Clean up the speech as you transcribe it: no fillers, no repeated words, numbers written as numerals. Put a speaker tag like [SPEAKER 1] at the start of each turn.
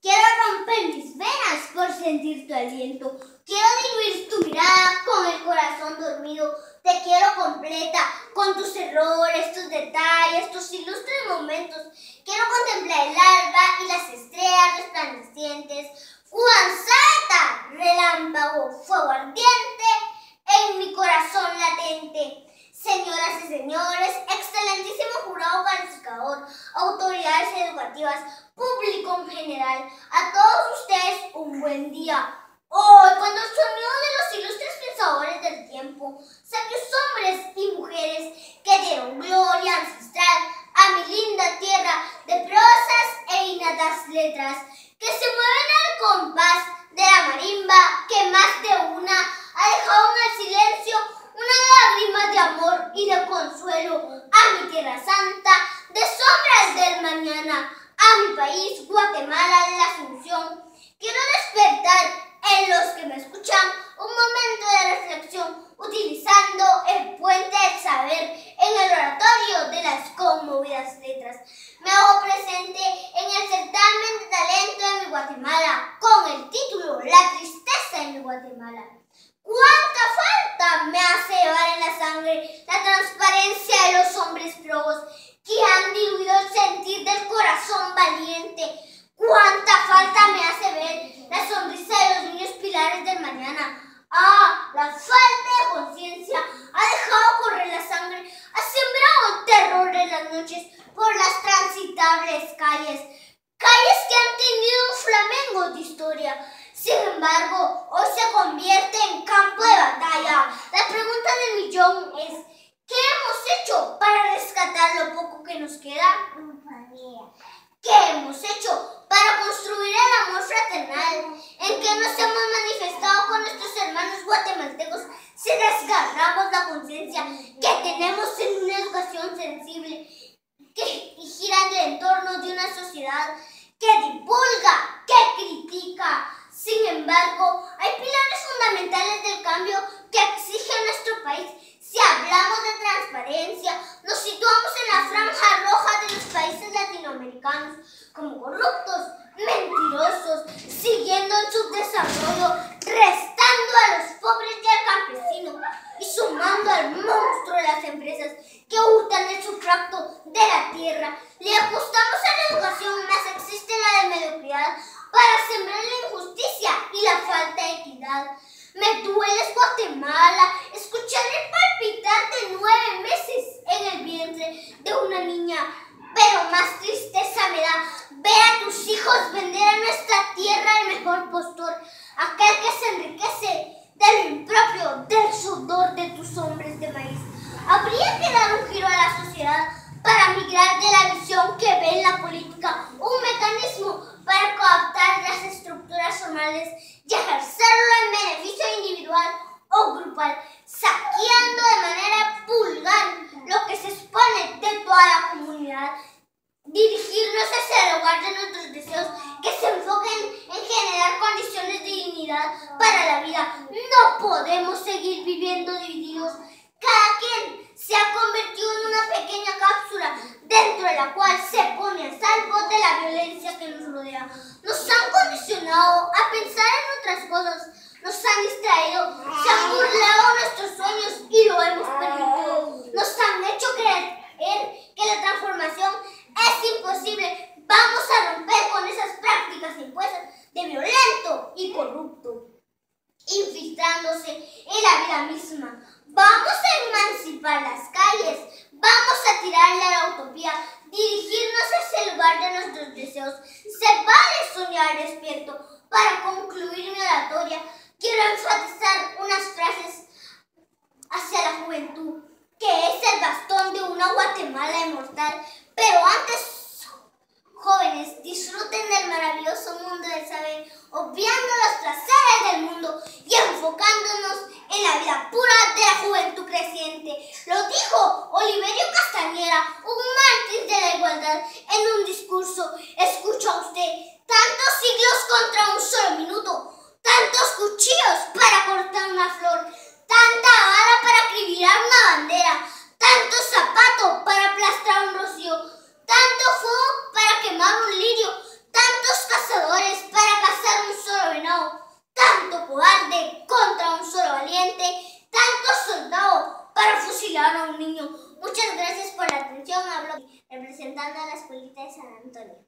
[SPEAKER 1] Quiero romper mis venas por sentir tu aliento. Quiero diluir tu mirada con el corazón dormido. Te quiero completa con tus errores, tus detalles, tus ilustres momentos. Quiero contemplar el alba y las estrellas resplandecientes. Salta, relámpago, fuego ardiente en mi corazón latente. Señoras y señores, excelentísimo jurado calificador, autoridades educativas, público en general, a todos ustedes un buen día. Hoy, cuando el sonido de los ilustres pensadores del tiempo, sabios hombres y mujeres que dieron gloria ancestral a mi linda tierra de prosas e innatas letras, que se mueven al compás de la marimba, que más de una ha dejado en el silencio una lágrima de amor y de consuelo a mi tierra santa, de sombras del mañana, a mi país, Guatemala de la Asunción. Quiero despertar en los que me escuchan un momento de reflexión, utilizando el puente del saber en el oratorio de las conmovidas letras. Me hago presente en el certamen de talento de mi Guatemala, con el título La tristeza de mi Guatemala. ¿Cuánta falta me hace llevar en la sangre la transparencia de los hombres probos que han diluido el sentir del corazón valiente? ¿Cuánta falta me hace ver la sonrisa de los niños pilares del mañana? La falta de conciencia ha dejado correr la sangre, ha sembrado terror en las noches por las transitables calles que han tenido un flamengo de historia. Sin embargo, hoy se convierte en campo de batalla. La pregunta del millón es: ¿qué hemos hecho para rescatar lo poco que nos queda? ¿Qué hemos hecho para construir el amor fraternal en que nos hemos manifestado con nuestros hermanos guatemaltecos si desgarramos la conciencia que tenemos en una educación sensible que gira en el entorno de una sociedad que divulga, que critica? Sin embargo, hay pilares fundamentales del cambio que exige nuestro país. Si hablamos de transparencia, nos situamos en la franja roja de los países latinoamericanos como corruptos, mentirosos, siguiendo en su desarrollo, restando a los pobres y al campesino y sumando al monstruo de las empresas que hurtan el sufragto de la tierra. Le apostamos a la educación, más existe la de mediocridad para sembrar la injusticia y la falta de equidad. Me duele, Guatemala, escuchar el palpitar de 9 meses en el vientre de una niña, pero más tristeza me da ver a tus hijos vender a nuestra tierra el mejor postor, aquel que se enriquece de lo impropio del sudor de tus hombres de maíz. Habría que dar un giro a la sociedad para migrar de la visión que ve en la política un mecanismo para coaptar las estructuras formales y ejercerlo en beneficio individual o grupal, saqueando de manera vulgar lo que se expone de toda la comunidad. Dirigirnos hacia el lugar de nuestros deseos que se enfoquen en generar condiciones de dignidad para la vida. No podemos seguir viviendo divididos. Cada quien se ha convertido en una pequeña cápsula dentro de la cual se pone a salvo de la violencia que nos rodea. Nos han condicionado a pensar en otras cosas, nos han distraído, se han burlado nuestros sueños y lo hemos permitido. Nos han hecho creer que la transformación es imposible. Vamos a romper con esas prácticas impuestas de violento y corrupto, infiltrándose en la vida misma. Vamos a emancipar las calles, vamos a tirarle a la utopía, dirigirnos hacia el lugar de nuestros deseos. Se vale soñar despierto. Para concluir mi oratoria, quiero enfatizar unas frases hacia la juventud, que es el bastón de una Guatemala inmortal. Pero antes, jóvenes, disfruten del maravilloso mundo del saber, obviando los placeres del mundo y enfocándonos en la vida pura de la juventud creciente. Lo dijo Oliverio Castañera, un mártir de la igualdad, en un discurso. ¿Escucha usted? Tantos siglos contra un solo minuto, tantos cuchillos para cortar una flor, tanta bala para acribillar una bandera, tanto zapato para aplastar un rocío, tanto fuego para quemar un lirio, tantos cazadores auxiliar a un niño. Muchas gracias por la atención. Hablo representando a la escuelita de San Antonio.